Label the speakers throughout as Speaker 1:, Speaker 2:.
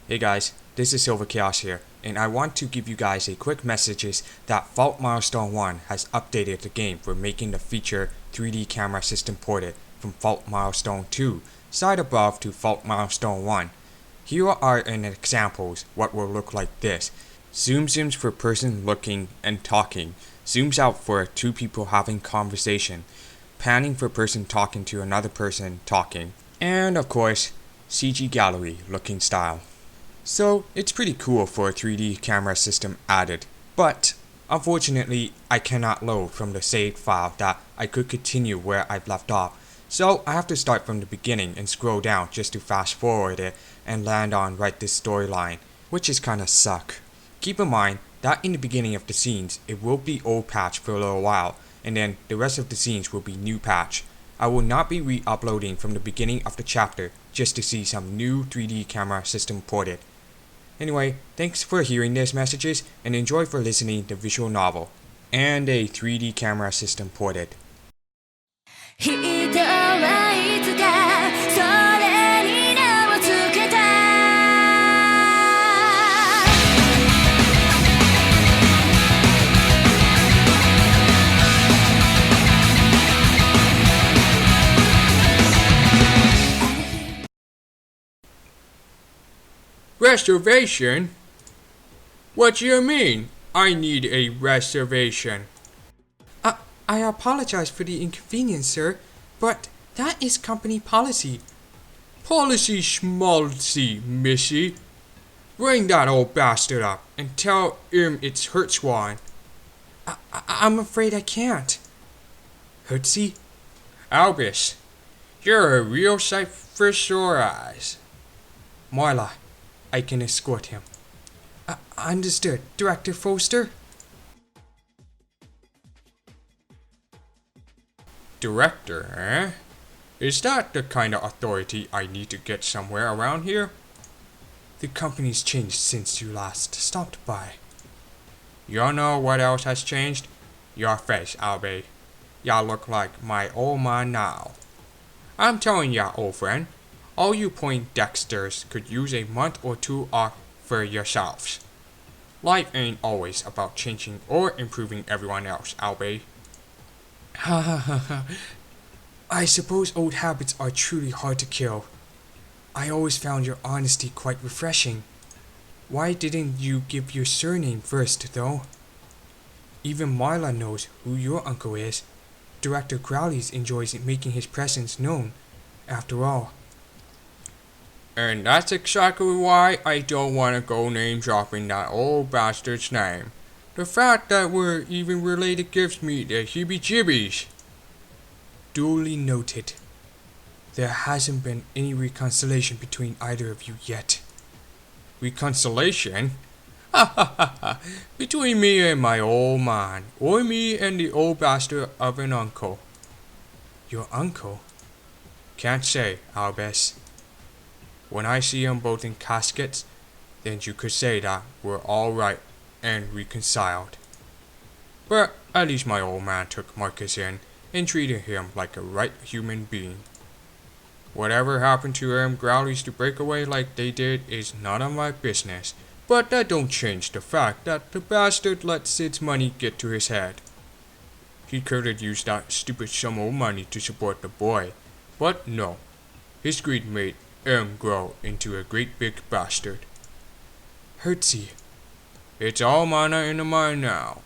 Speaker 1: Hey guys, this is SilverChaos here, and I want to give you guys a quick message that Milestone One has updated the game for making the feature 3D camera system ported from Milestone 2 side above to Milestone 1. Here are an examples what will look like this. Zooms in for person looking and talking, zooms out for two people having conversation, panning for person talking to another person talking, and of course, CG gallery looking style. So it's pretty cool for a 3D camera system added, but unfortunately I cannot load from the saved file that I could continue where I've left off. So I have to start from the beginning and scroll down just to fast forward it and land on right this storyline, which is kinda suck. Keep in mind that in the beginning of the scenes it will be old patch for a little while, and then the rest of the scenes will be new patch. I will not be re-uploading from the beginning of the chapter just to see some new 3D camera system ported. Anyway, thanks for hearing these messages and enjoy for listening the visual novel and a 3D camera system ported.
Speaker 2: Reservation? What do you mean, I need a reservation?
Speaker 3: I apologize for the inconvenience, sir, but that is company policy.
Speaker 2: Policy schmaltzy, missy. Bring that old bastard up and tell him it's Hertzwan.
Speaker 3: I'm afraid I can't.
Speaker 1: Hertzy?
Speaker 2: Albus, you're a real sight for sore eyes.
Speaker 1: Marla, I can escort him.
Speaker 3: Understood, Director Foster.
Speaker 2: Director, eh? Is that the kind of authority I need to get somewhere around here?
Speaker 1: The company's changed since you last stopped by.
Speaker 2: You know what else has changed? Your face, Albie. Ya look like my old man now. I'm telling ya, old friend, all you Poindexters could use a month or two off for yourselves. Life ain't always about changing or improving everyone else, Albie.
Speaker 3: Ha ha ha ha. I suppose old habits are truly hard to kill. I always found your honesty quite refreshing. Why didn't you give your surname first, though? Even Marla knows who your uncle is. Director Crowley's enjoys making his presence known, after all.
Speaker 2: And that's exactly why I don't want to go name dropping that old bastard's name. The fact that we're even related gives me the heebie-jeebies.
Speaker 3: Duly noted. There hasn't been any reconciliation between either of you yet.
Speaker 2: Reconciliation? Ha ha ha ha. Between me and my old man, or me and the old bastard of an uncle.
Speaker 3: Your uncle?
Speaker 2: Can't say, Albus. When I see them both in caskets, then you could say that we're all right and reconciled. But at least my old man took Marcus in and treated him like a right human being. Whatever happened to them Growlies to break away like they did is none of my business, but that don't change the fact that the bastard let Sid's money get to his head. He could have used that stupid sum of money to support the boy, but no. His greed made him grow into a great big bastard.
Speaker 3: Hertzy.
Speaker 2: It's all mana in the mind now.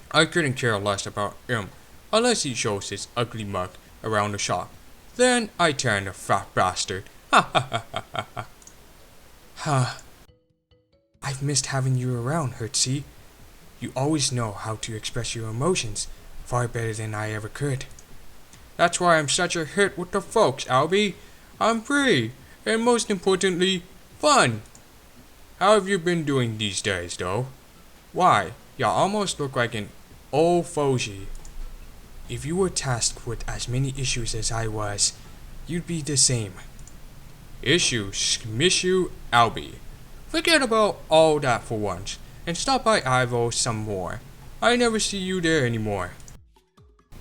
Speaker 2: I couldn't care less about him unless he shows his ugly mug around the shop. Then I turn a fat bastard. Ha ha ha ha ha ha.
Speaker 3: Ha. I've missed having you around, Hertzy. You always know how to express your emotions far better than I ever could.
Speaker 2: That's why I'm such a hit with the folks, Albie. I'm free, and most importantly, fun. How have you been doing these days, though? Why, you almost look like an old fogey.
Speaker 3: If you were tasked with as many issues as I was, you'd be the same.
Speaker 2: Issues, miss you, Albie. Forget about all that for once, and stop by Ivo some more. I never see you there anymore.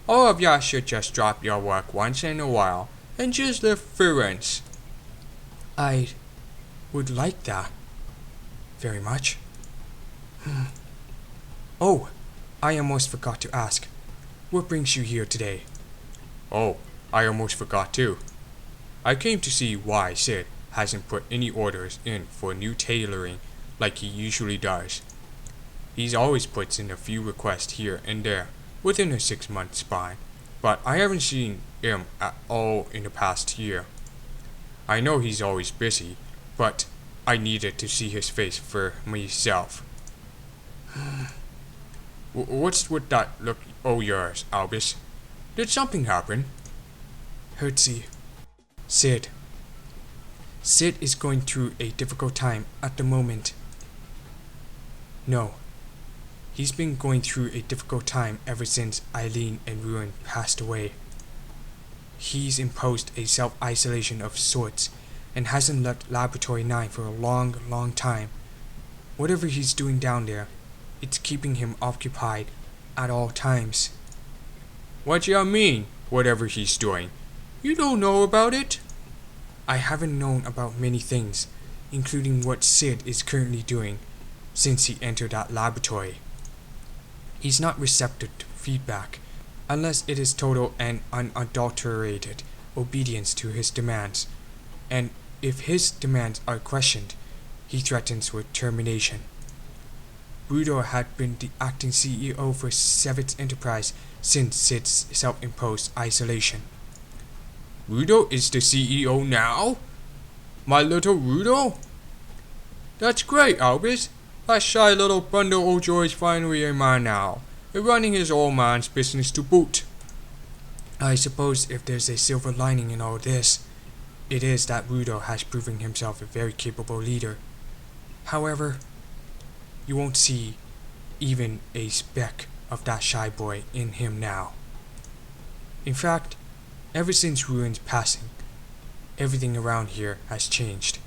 Speaker 2: All of ya should just drop your work once in a while, and just live for rents.
Speaker 3: would like that. Very much. Oh, I almost forgot to ask. What brings you here today?
Speaker 2: Oh, I almost forgot too. I came to see why Sid hasn't put any orders in for new tailoring like he usually does. He's always puts in a few requests here and there within a 6-month span, but I haven't seen him at all in the past year. I know he's always busy, but I needed to see his face for myself. What's with that look yours, Albus? Did something happen?
Speaker 3: Hertzie. Sid. Sid is going through a difficult time at the moment. No. He's been going through a difficult time ever since Eileen and Rune passed away. He's imposed a self-isolation of sorts and hasn't left Laboratory 9 for a long, long time. Whatever he's doing down there, it's keeping him occupied at all times.
Speaker 2: What you mean, whatever he's doing? You don't know about it?
Speaker 3: I haven't known about many things, including what Sid is currently doing since he entered that laboratory. He's not receptive to feedback unless it is total and unadulterated obedience to his demands, and if his demands are questioned, he threatens with termination. Rudor had been the acting CEO for Sevitz Enterprise since Sid's self-imposed isolation.
Speaker 2: Rudo is the CEO now? My little Rudo? That's great, Albus. That shy little bundle of joy is finally a man now, and running his old man's business to boot.
Speaker 3: I suppose if there's a silver lining in all this, it is that Rudo has proven himself a very capable leader. However, you won't see even a speck of that shy boy in him now. In fact, ever since Rune's passing, everything around here has changed,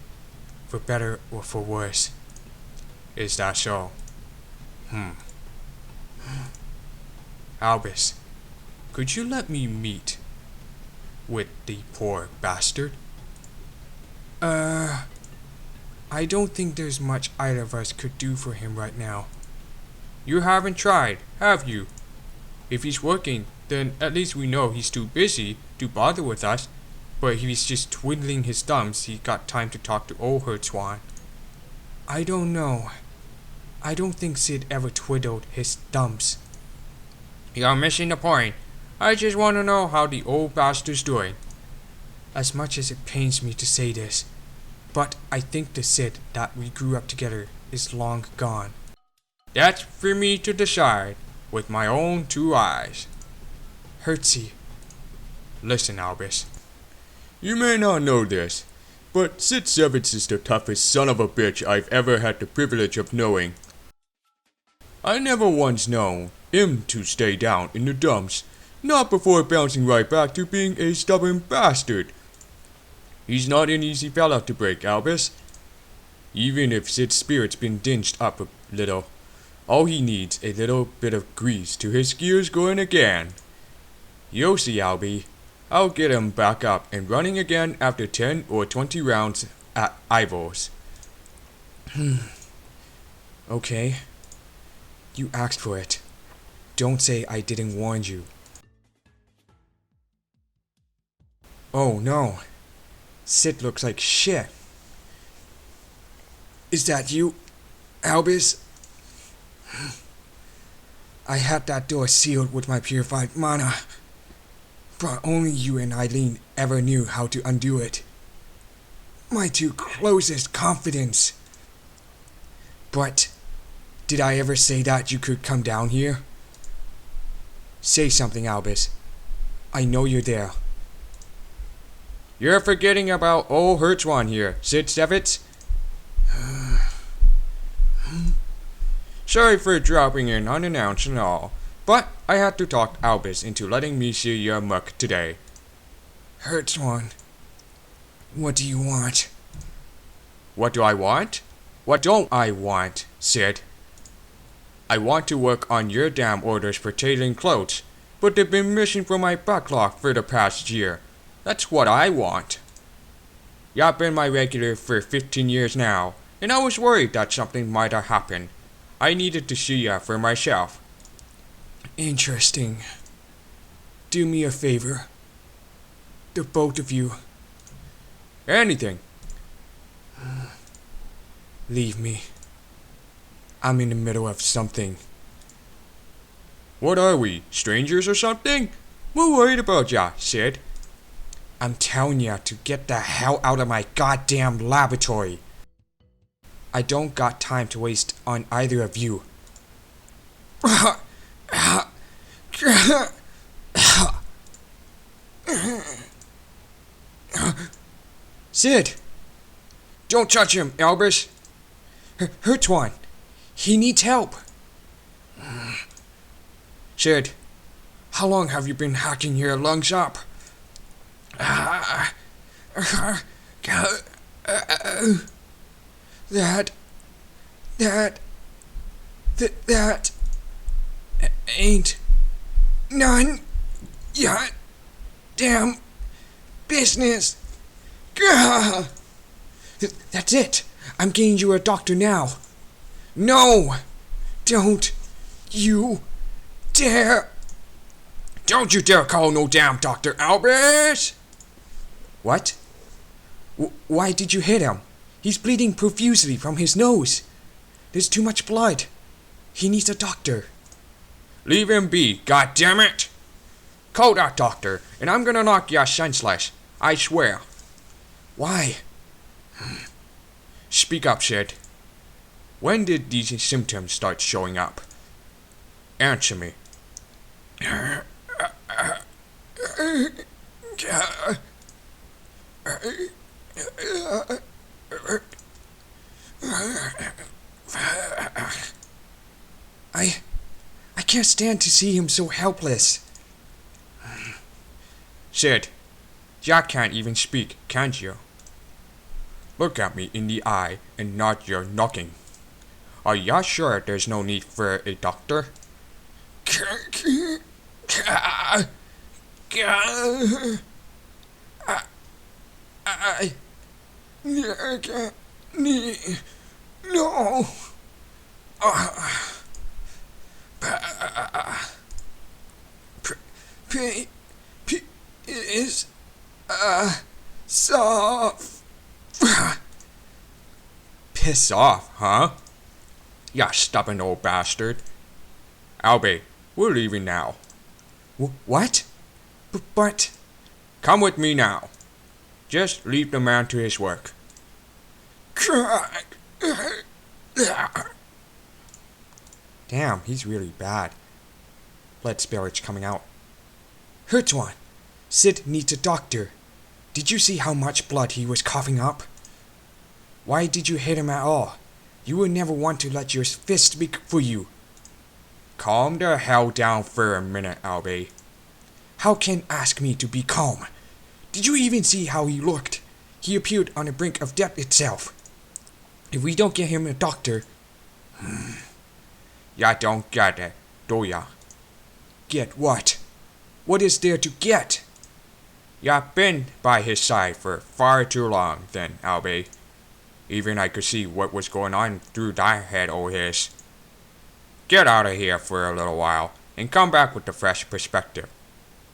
Speaker 3: for better or for worse.
Speaker 2: Is that so?
Speaker 3: Albus, could you let me meet with the poor bastard? I don't think there's much either of us could do for him right now.
Speaker 2: You haven't tried, have you? If he's working, then at least we know he's too busy to bother with us. But if he's just twiddling his thumbs, he's got time to talk to old Hertzwan.
Speaker 3: I don't know. I don't think Sid ever twiddled his thumbs.
Speaker 2: You're missing the point. I just want to know how the old bastard's doing.
Speaker 3: As much as it pains me to say this, but I think the Sid that we grew up together is long gone.
Speaker 2: That's for me to decide with my own 2 eyes.
Speaker 3: Hertzie.
Speaker 2: Listen, Albus. You may not know this, but Sid Sevitz is the toughest son of a bitch I've ever had the privilege of knowing. I never once known him to stay down in the dumps, not before bouncing right back to being a stubborn bastard. He's not an easy fella to break, Albus. Even if Sid's spirit's been dinged up a little, all he needs a little bit of grease to his gears going again. You'll see, Albie. I'll get him back up and running again after 10 or 20 rounds at Ivors.
Speaker 3: Okay. You asked for it. Don't say I didn't warn you. Oh no. Sid looks like shit. Is that you, Albus? I had that door sealed with my purified mana, but only you and Eileen ever knew how to undo it. My 2 closest confidants. But did I ever say that you could come down here? Say something, Albus. I know you're there.
Speaker 2: You're forgetting about old Hertzwan here, Sid Sevitz. Sorry for dropping in unannounced and all, but I had to talk Albus into letting me see your muck today.
Speaker 3: Hertzwan, what do you want?
Speaker 2: What do I want? What don't I want, Sid? I want to work on your damn orders for tailoring clothes, but they've been missing from my backlog for the past year. That's what I want. You've been my regular for 15 years now, and I was worried that something might have happened. I needed to see ya for myself.
Speaker 3: Interesting. Do me a favor. The both of you.
Speaker 2: Anything.
Speaker 3: Leave me. I'm in the middle of something.
Speaker 2: What are we, strangers or something? We're worried about ya, Sid.
Speaker 3: I'm telling ya to get the hell out of my goddamn laboratory. I don't got time to waste on either of you. Sid!
Speaker 2: Don't touch him, Albus.
Speaker 3: Hertwan! He needs help!
Speaker 2: Sid, how long have you been hacking your lungs up?
Speaker 3: That ain't none yet damn business. Gah! That's it. I'm getting you a doctor now. No! Don't you dare!
Speaker 2: Don't you dare call no damn Dr. Albus!
Speaker 3: What? Why did you hit him? He's bleeding profusely from his nose. There's too much blood. He needs a doctor.
Speaker 2: Leave him be, goddammit! Call that doctor, and I'm gonna knock ya senseless. I swear.
Speaker 3: Why?
Speaker 2: Speak up, Sid. When did these symptoms start showing up? Answer me.
Speaker 3: I can't stand to see him so helpless.
Speaker 2: Sid, ya can't even speak, can't you? Look at me in the eye and nod your knocking. Are ya sure there's no need for a doctor?
Speaker 3: No. Is soft.
Speaker 2: Piss off, huh? Ya stubborn old bastard. Albie, we're leaving now.
Speaker 3: What? But...
Speaker 2: Come with me now. Just leave the man to his work.
Speaker 3: Damn, he's really bad. Blood spillage coming out. Hertwan, Sid needs a doctor. Did you see how much blood he was coughing up? Why did you hit him at all? You would never want to let your fist speak for you.
Speaker 2: Calm the hell down for a minute, Albie.
Speaker 3: How can ask me to be calm? Did you even see how he looked? He appeared on the brink of death itself. If we don't get him a doctor...
Speaker 2: Ya don't get it, do ya?
Speaker 3: Get what? What is there to get?
Speaker 2: Ya been by his side for far too long, then, Albie. Even I could see what was going on through that head o' his. Get out of here for a little while, and come back with a fresh perspective.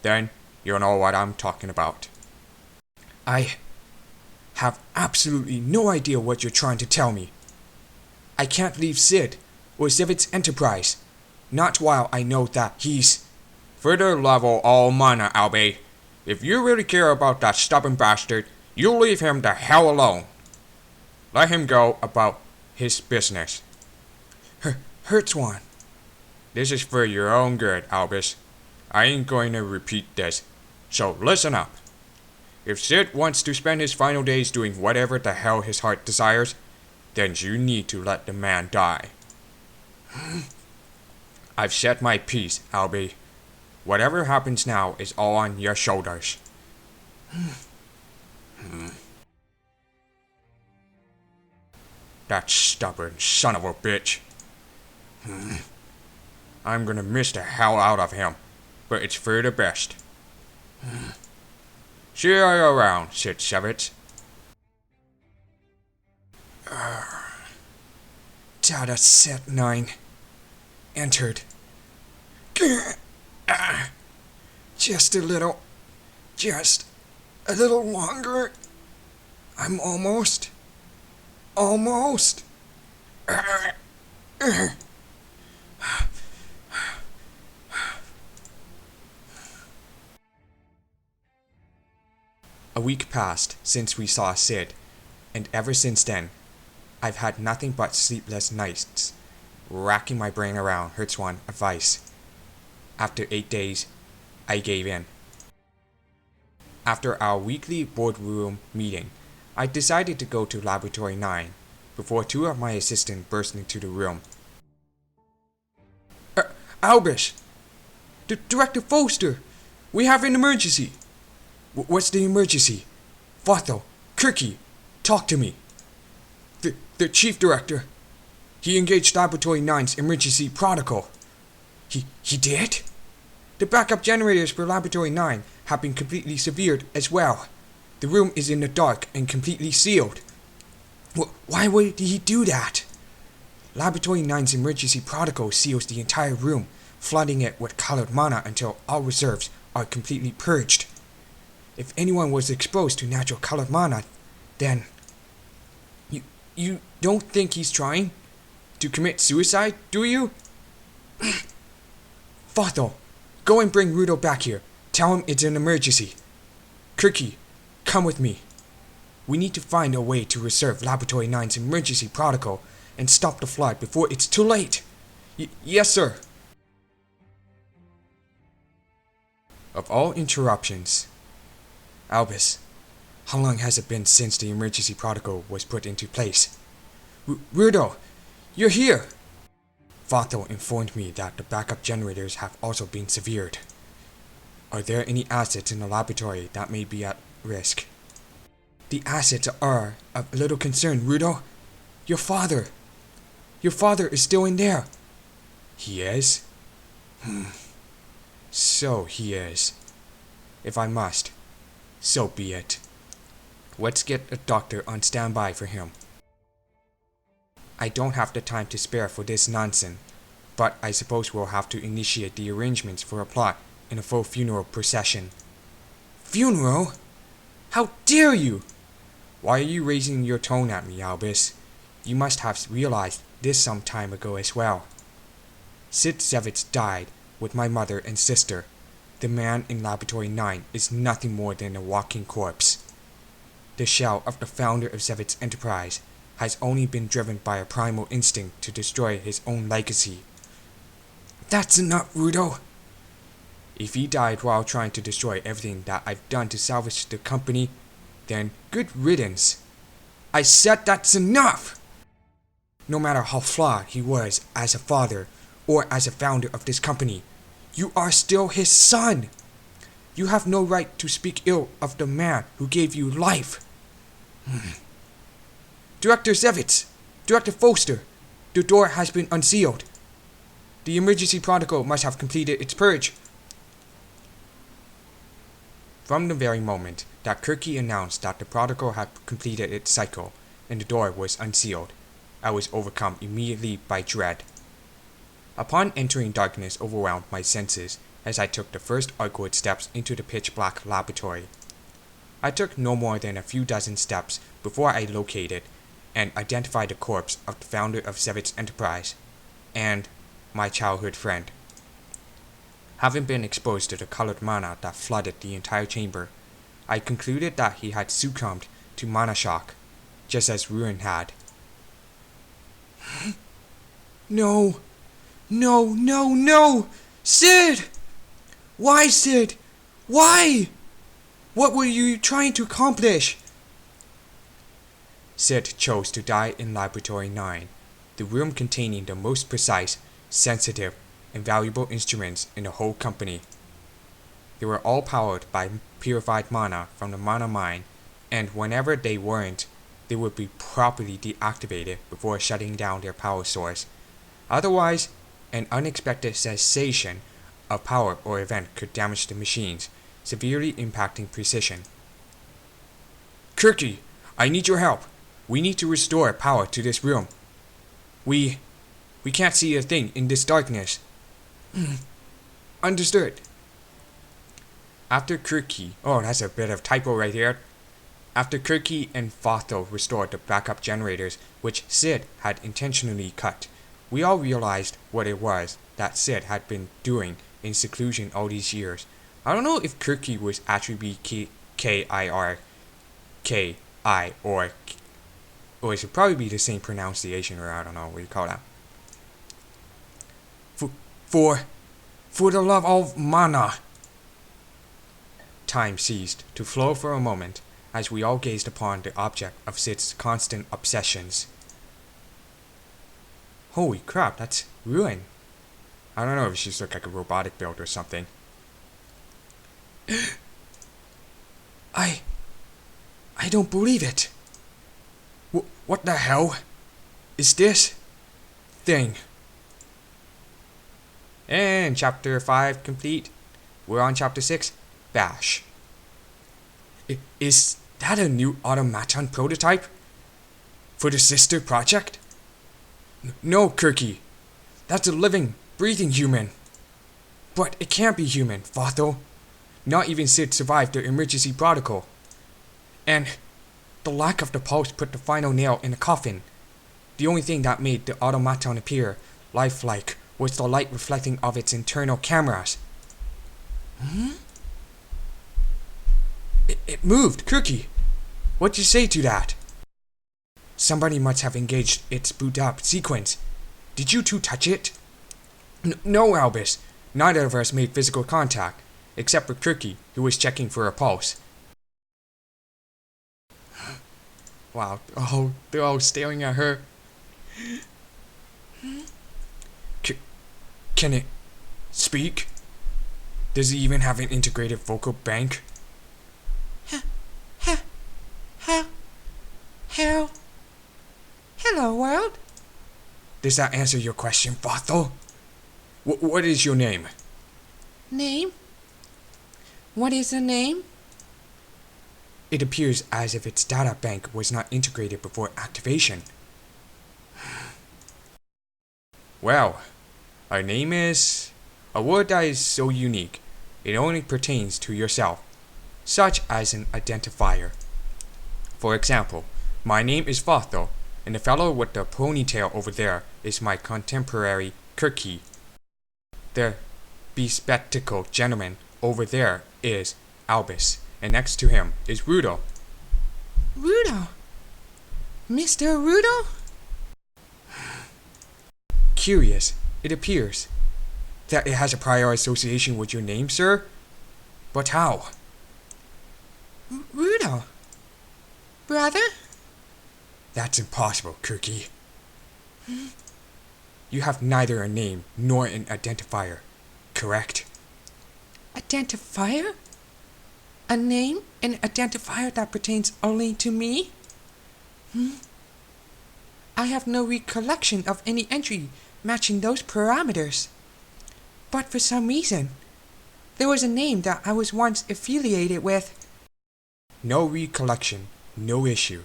Speaker 2: Then, you'll know what I'm talking about.
Speaker 3: I have absolutely no idea what you're trying to tell me. I can't leave Sid, or Zivit's enterprise, not while I know that he's...
Speaker 2: Further level all mana, Albie. If you really care about that stubborn bastard, you leave him the hell alone. Let him go about his business.
Speaker 3: Hertwan.
Speaker 2: This is for your own good, Albus. I ain't going to repeat this, so listen up. If Sid wants to spend his final days doing whatever the hell his heart desires, then you need to let the man die. I've said my piece, Albie. Whatever happens now is all on your shoulders. That stubborn son of a bitch. I'm gonna miss the hell out of him, but it's for the best. See you around, Sid Savage.
Speaker 3: Data set 9 entered. Just a little longer. I'm almost.
Speaker 1: A week passed since we saw Sid, and ever since then, I've had nothing but sleepless nights, racking my brain around Hertzwan advice. After 8 days, I gave in. After our weekly boardroom meeting, I decided to go to Laboratory 9 before 2 of my assistants burst into the room.
Speaker 3: Albus! Director Foster! We have an emergency! What's the emergency? Vathel, Kirky, talk to me. The Chief Director. He engaged Laboratory 9's emergency protocol. He did? The backup generators for Laboratory 9 have been completely severed as well. The room is in the dark and completely sealed. Why would he do that? Laboratory 9's emergency protocol seals the entire room, flooding it with colored mana until all reserves are completely purged. If anyone was exposed to natural colored mana, then... You don't think he's trying to commit suicide, do you? Vathel, go and bring Rudo back here. Tell him it's an emergency. Kirky, come with me. We need to find a way to reserve Laboratory 9's emergency protocol and stop the flood before it's too late. Yes, sir.
Speaker 1: Of all interruptions, Albus, how long has it been since the emergency protocol was put into place?
Speaker 3: Rudo, you're here.
Speaker 1: Vathel informed me that the backup generators have also been severed. Are there any assets in the laboratory that may be at risk?
Speaker 3: The assets are of little concern, Rudo. Your father is still in there.
Speaker 1: He is? So he is. If I must, so be it. Let's get a doctor on standby for him. I don't have the time to spare for this nonsense, but I suppose we'll have to initiate the arrangements for a plot in a full funeral procession.
Speaker 3: Funeral? How dare you!
Speaker 1: Why are you raising your tone at me, Albus? You must have realized this some time ago as well. Sid Zevitz died with my mother and sister. The man in Laboratory 9 is nothing more than a walking corpse. The shell of the founder of Zevitz Enterprise has only been driven by a primal instinct to destroy his own legacy.
Speaker 3: That's enough, Rudo.
Speaker 1: If he died while trying to destroy everything that I've done to salvage the company, then good riddance.
Speaker 3: I said that's enough!
Speaker 1: No matter how flawed he was as a father or as a founder of this company,
Speaker 3: you are still his son. You have no right to speak ill of the man who gave you life. Director Zevitz, Director Foster, the door has been unsealed. The emergency protocol must have completed its purge.
Speaker 1: From the very moment that Kirky announced that the protocol had completed its cycle and the door was unsealed, I was overcome immediately by dread. Upon entering, darkness overwhelmed my senses as I took the first awkward steps into the pitch-black laboratory. I took no more than a few dozen steps before I located and identified the corpse of the founder of Zevitz Enterprise and my childhood friend. Having been exposed to the colored mana that flooded the entire chamber, I concluded that he had succumbed to mana shock, just as Rune had.
Speaker 3: No! Sid! Why, Sid? Why? What were you trying to accomplish?
Speaker 1: Sid chose to die in Laboratory 9, the room containing the most precise, sensitive, and valuable instruments in the whole company. They were all powered by purified mana from the mana mine, and whenever they weren't, they would be properly deactivated before shutting down their power source. Otherwise, an unexpected cessation of power or event could damage the machines, severely impacting precision.
Speaker 3: Kirky, I need your help. We need to restore power to this room.
Speaker 1: We can't see a thing in this darkness. Understood. After Kirky, oh, that's a bit of typo right here. After Kirky and Fotho restored the backup generators, which Sid had intentionally cut, we all realized what it was that Sid had been doing in seclusion all these years. I don't know if Kirky was actually be K-I-R-K-I or it should probably be the same pronunciation, or I don't know what you call that. For the love of mana. Time ceased to flow for a moment as we all gazed upon the object of Sid's constant obsessions. Holy crap, that's Rune. I don't know if she's like a robotic build or something. I don't believe it. What the hell is this thing? And chapter 5 complete. We're on chapter 6, Bash. Is that a new Automaton prototype? For the sister project? No, Kirky. That's a living, breathing human. But it can't be human, Fotho. Not even Sid survived the emergency protocol. And the lack of the pulse put the final nail in the coffin. The only thing that made the Automaton appear lifelike was the light reflecting of its internal cameras. It moved, Kirky. What'd you say to that? Somebody must have engaged its boot up sequence. Did you two touch it? No, Albus. Neither of us made physical contact, except for Kirky, who was checking for a pulse. Wow, oh, they're all staring at her. Can it speak? Does it even have an integrated vocal bank? Hello, world. Does that answer your question, Fotho? What is your name?
Speaker 3: Name? What is the name?
Speaker 1: It appears as if its data bank was not integrated before activation. Well, our name is a word that is so unique, it only pertains to yourself, such as an identifier. For example, my name is Fotho, and the fellow with the ponytail over there is my contemporary Kirky. The bespectacled gentleman over there is Albus, and next to him is Rudolph.
Speaker 3: Rudolph? Mr. Rudolph?
Speaker 1: Curious, it appears that it has a prior association with your name, sir? But how?
Speaker 3: Rudolph? Brother?
Speaker 1: That's impossible, Kirky. You have neither a name nor an identifier, correct?
Speaker 3: Identifier? A name and identifier that pertains only to me? I have no recollection of any entry matching those parameters. But for some reason, there was a name that I was once affiliated with.
Speaker 1: No recollection, no issue.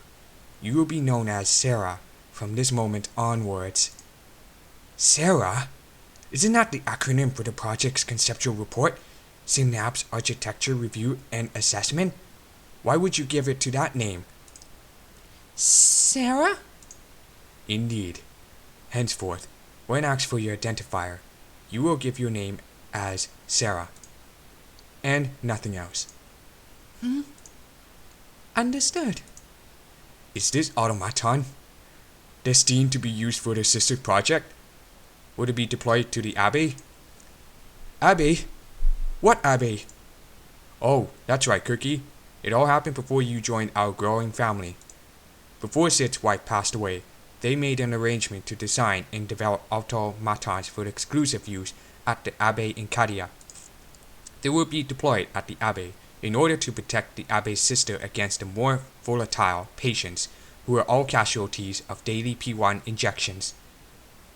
Speaker 1: You will be known as Sarah from this moment onwards. Sarah? Isn't that the acronym for the project's conceptual report? Synapse Architecture Review and Assessment? Why would you give it to that name?
Speaker 3: Sarah?
Speaker 1: Indeed. Henceforth, when asked for your identifier, you will give your name as Sarah. And nothing else.
Speaker 3: Understood.
Speaker 1: Is this Automaton destined to be used for the sister project? Would it be deployed to the Abbey? Abbey? What Abbey? Oh, that's right, Kirky. It all happened before you joined our growing family. Before Sid's wife passed away, they made an arrangement to design and develop automatons for exclusive use at the Abbey in Cadia. They will be deployed at the Abbey in order to protect the Abbey's sister against the more volatile patients who are all casualties of daily P1 injections.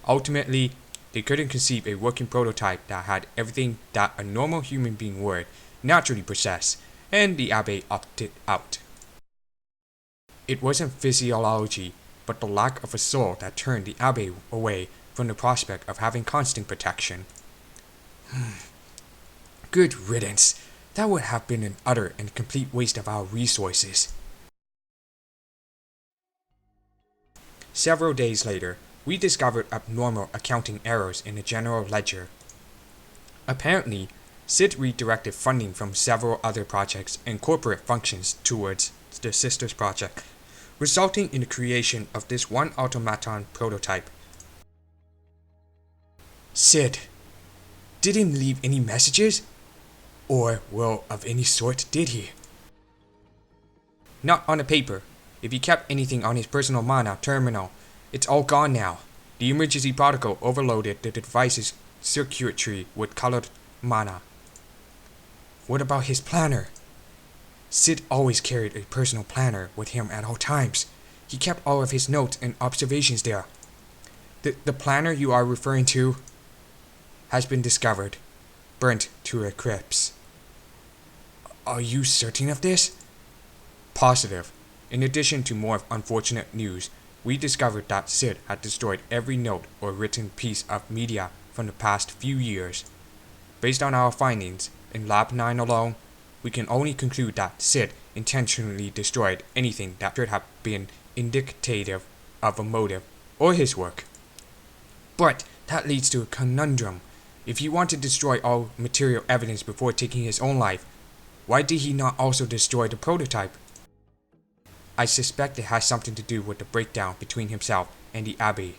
Speaker 1: Ultimately, they couldn't conceive a working prototype that had everything that a normal human being would naturally possess, and the Abbey opted out. It wasn't physiology, but the lack of a soul that turned the Abbé away from the prospect of having constant protection. Good riddance. That would have been an utter and complete waste of our resources. Several days later, we discovered abnormal accounting errors in the general ledger. Apparently, Sid redirected funding from several other projects and corporate functions towards the Sisters project, resulting in the creation of this one Automaton prototype. Sid didn't leave any messages? Or, well, of any sort, did he? Not on the paper. If he kept anything on his personal mana terminal, it's all gone now. The emergency protocol overloaded the device's circuitry with colored mana. What about his planner? Sid always carried a personal planner with him at all times. He kept all of his notes and observations there. The planner you are referring to has been discovered, burnt to a crisp. Are you certain of this? Positive. In addition to more unfortunate news, we discovered that Sid had destroyed every note or written piece of media from the past few years. Based on our findings, in Lab 9 alone, we can only conclude that Sid intentionally destroyed anything that should have been indicative of a motive or his work. But that leads to a conundrum. If he wanted to destroy all material evidence before taking his own life, why did he not also destroy the prototype? I suspect it has something to do with the breakdown between himself and the Abbé.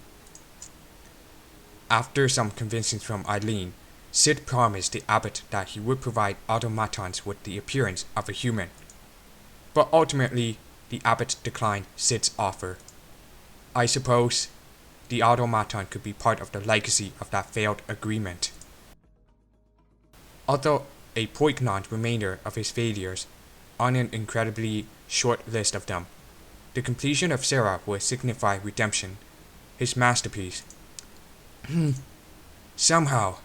Speaker 1: After some convincing from Eileen, Sid promised the abbot that he would provide automatons with the appearance of a human. But ultimately, the abbot declined Sid's offer. I suppose the automaton could be part of the legacy of that failed agreement. Although a poignant remainder of his failures, on an incredibly short list of them, the completion of Sarah would signify redemption, his masterpiece. Somehow,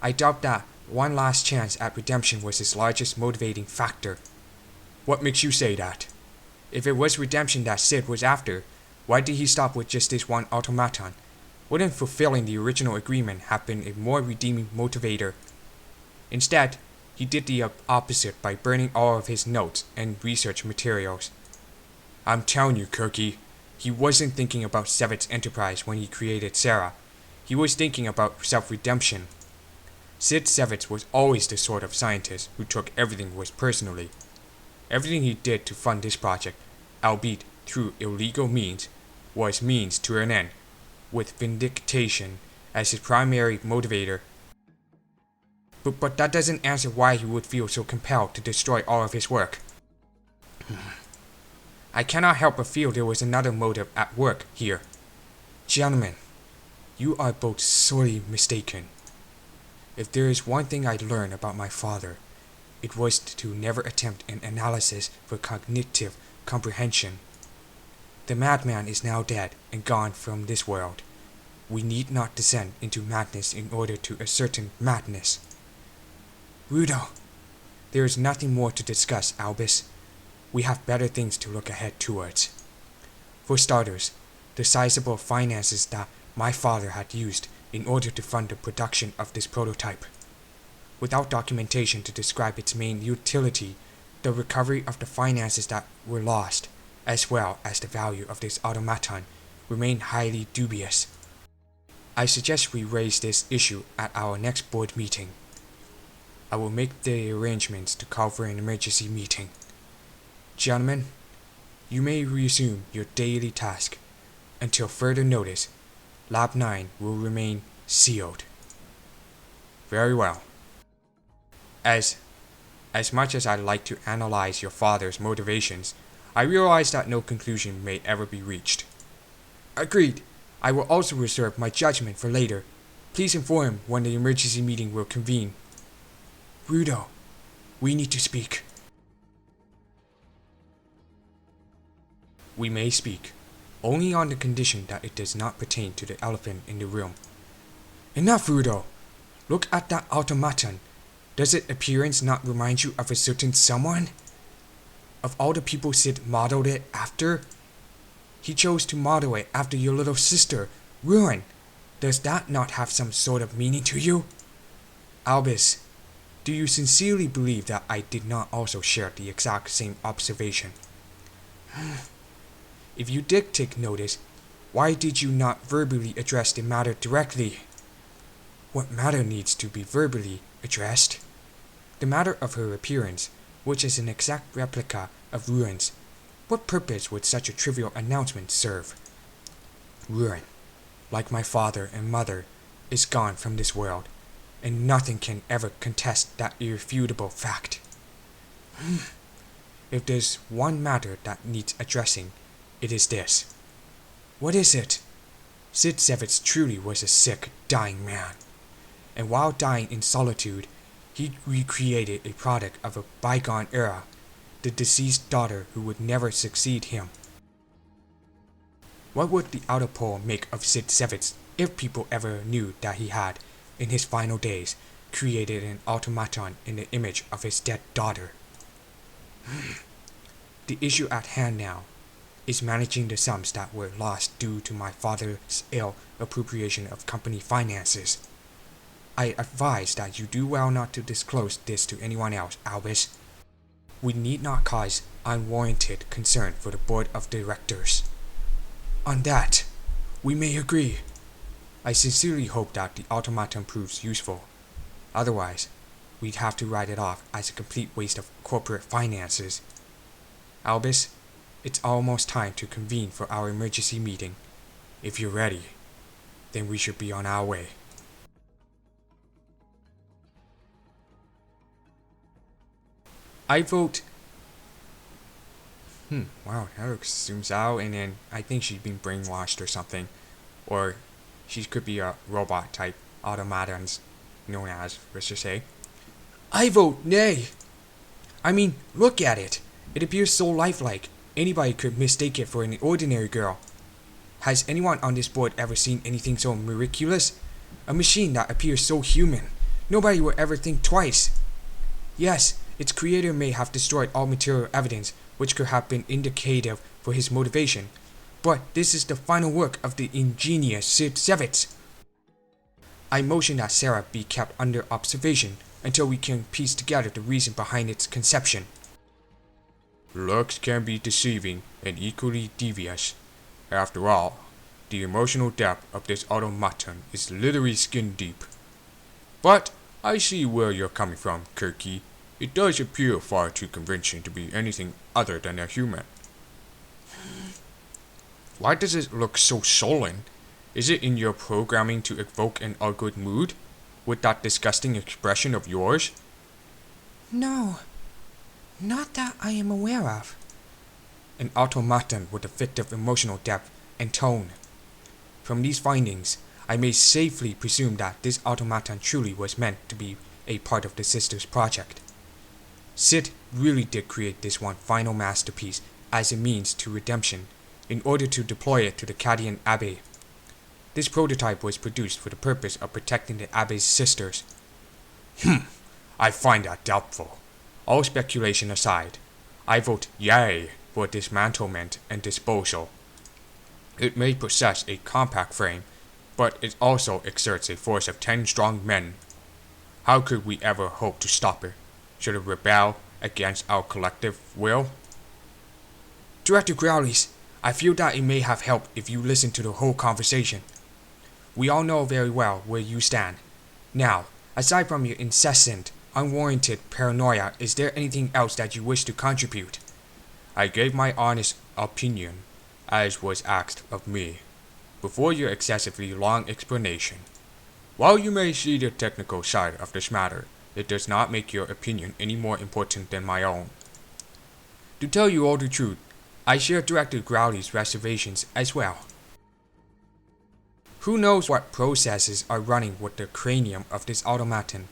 Speaker 1: I doubt that one last chance at redemption was his largest motivating factor. What makes you say that? If it was redemption that Sid was after, why did he stop with just this one automaton? Wouldn't fulfilling the original agreement have been a more redeeming motivator? Instead, he did the opposite by burning all of his notes and research materials. I'm telling you, Kirky, he wasn't thinking about Sevet's enterprise when he created Sarah. He was thinking about self-redemption. Sid Sevets was always the sort of scientist who took everything was personally. Everything he did to fund this project, albeit through illegal means, was means to an end, with vindication as his primary motivator. But that doesn't answer why he would feel so compelled to destroy all of his work. I cannot help but feel there was another motive at work here. Gentlemen, you are both sorely mistaken. If there is one thing I learned about my father, it was to never attempt an analysis for cognitive comprehension. The madman is now dead and gone from this world. We need not descend into madness in order to ascertain madness. Rudo, there is nothing more to discuss, Albus. We have better things to look ahead towards. For starters, the sizable finances that my father had used in order to fund the production of this prototype. Without documentation to describe its main utility, the recovery of the finances that were lost, as well as the value of this automaton, remain highly dubious. I suggest we raise this issue at our next board meeting. I will make the arrangements to call for an emergency meeting. Gentlemen, you may resume your daily task. Until further notice, Lab 9 will remain sealed. Very well. As much as I'd like to analyze your father's motivations, I realize that no conclusion may ever be reached. Agreed. I will also reserve my judgment for later. Please inform when the emergency meeting will convene. Rudo, we need to speak. We may speak, only on the condition that it does not pertain to the elephant in the room. Enough, Rudo! Look at that automaton. Does its appearance not remind you of a certain someone? Of all the people Sid modeled it after?
Speaker 3: He chose to model it after your little sister, Rune. Does that not have some sort of meaning to you? Albus, do you sincerely believe that I did not also share the exact same observation? If you did take notice, why did you not verbally address the matter directly? What matter needs to be verbally addressed? The matter of her appearance, which is an exact replica of Rune's. What purpose would such a trivial announcement serve? Rune, like my father and mother, is gone from this world, and nothing can ever contest that irrefutable fact. If there's one matter that needs addressing, it is this. What is it? Sid Sevitz truly was a sick, dying man, and while dying in solitude, he recreated a product of a bygone era, the deceased daughter who would never succeed him. What would the Autopole make of Sid Sevitz if people ever knew that he had, in his final days, created an automaton in the image of his dead daughter? The issue at hand now is managing the sums that were lost due to my father's ill appropriation of company finances. I advise that you do well not to disclose this to anyone else, Albus. We need not cause unwarranted concern for the board of directors. On that, we may agree. I sincerely hope that the automaton proves useful. Otherwise, we'd have to write it off as a complete waste of corporate finances. Albus, it's almost time to convene for our emergency meeting. If you're ready, then we should be on our way. I vote. Wow, Alex zooms out, and then I think she's been brainwashed or something. Or she could be a robot type automatons, known as, let's just say. I vote nay. I mean, look at it. It appears so lifelike. Anybody could mistake it for an ordinary girl. Has anyone on this board ever seen anything so miraculous? A machine that appears so human. Nobody would ever think twice. Yes, its creator may have destroyed all material evidence which could have been indicative for his motivation, but this is the final work of the ingenious Sid Sevitz. I motion that Sarah be kept under observation until we can piece together the reason behind its conception.
Speaker 2: Looks can be deceiving and equally devious. After all, the emotional depth of this automaton is literally skin deep. But I see where you're coming from, Kirky. It does appear far too convincing to be anything other than a human. Why does it look so sullen? Is it in your programming to evoke an ugly mood? With that disgusting expression of yours?
Speaker 3: No, not that I am aware of. An automaton with a fictive emotional depth and tone. From these findings, I may safely presume that this automaton truly was meant to be a part of the Sisters project. Sid really did create this one final masterpiece as a means to redemption in order to deploy it to the Cadian Abbey. This prototype was produced for the purpose of protecting the Abbey's sisters.
Speaker 2: I find that doubtful. All speculation aside, I vote yay for dismantlement and disposal. It may possess a compact frame, but it also exerts a force of 10 strong men. How could we ever hope to stop it? Should it rebel against our collective will?
Speaker 3: Director Growlies, I feel that it may have helped if you listened to the whole conversation. We all know very well where you stand. Now, aside from your incessant, unwarranted paranoia, is there anything else that you wish to contribute?
Speaker 2: I gave my honest opinion, as was asked of me, before your excessively long explanation. While you may see the technical side of this matter, it does not make your opinion any more important than my own.
Speaker 3: To tell you all the truth, I share Director Growly's reservations as well. Who knows what processes are running with the cranium of this automaton?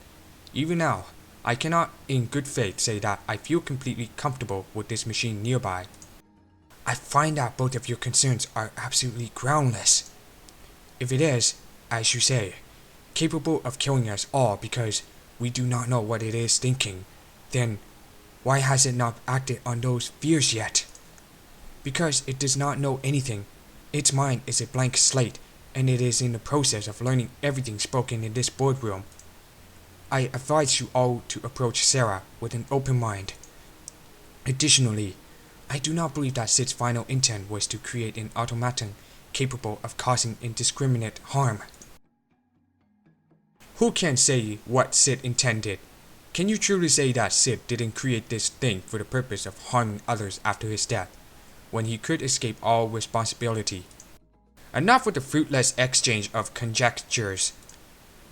Speaker 3: Even now, I cannot in good faith say that I feel completely comfortable with this machine nearby. I find that both of your concerns are absolutely groundless. If it is, as you say, capable of killing us all because we do not know what it is thinking, then why has it not acted on those fears yet? Because it does not know anything. Its mind is a blank slate, and it is in the process of learning everything spoken in this boardroom. I advise you all to approach Sarah with an open mind. Additionally, I do not believe that Sid's final intent was to create an automaton capable of causing indiscriminate harm. Who can say what Sid intended? Can you truly say that Sid didn't create this thing for the purpose of harming others after his death, when he could escape all responsibility? Enough with the fruitless exchange of conjectures.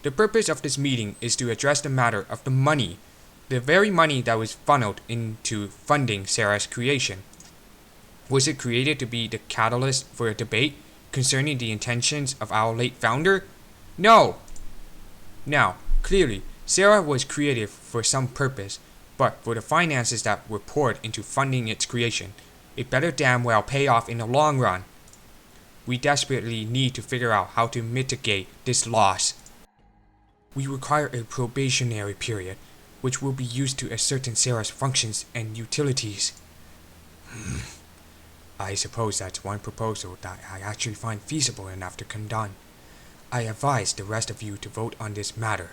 Speaker 3: The purpose of this meeting is to address the matter of the money, the very money that was funneled into funding Sarah's creation. Was it created to be the catalyst for a debate concerning the intentions of our late founder? No! Now, clearly, Sarah was created for some purpose, but for the finances that were poured into funding its creation, it better damn well pay off in the long run. We desperately need to figure out how to mitigate this loss. We require a probationary period, which will be used to ascertain Sarah's functions and utilities. I suppose that's one proposal that I actually find feasible enough to condone. I advise the rest of you to vote on this matter.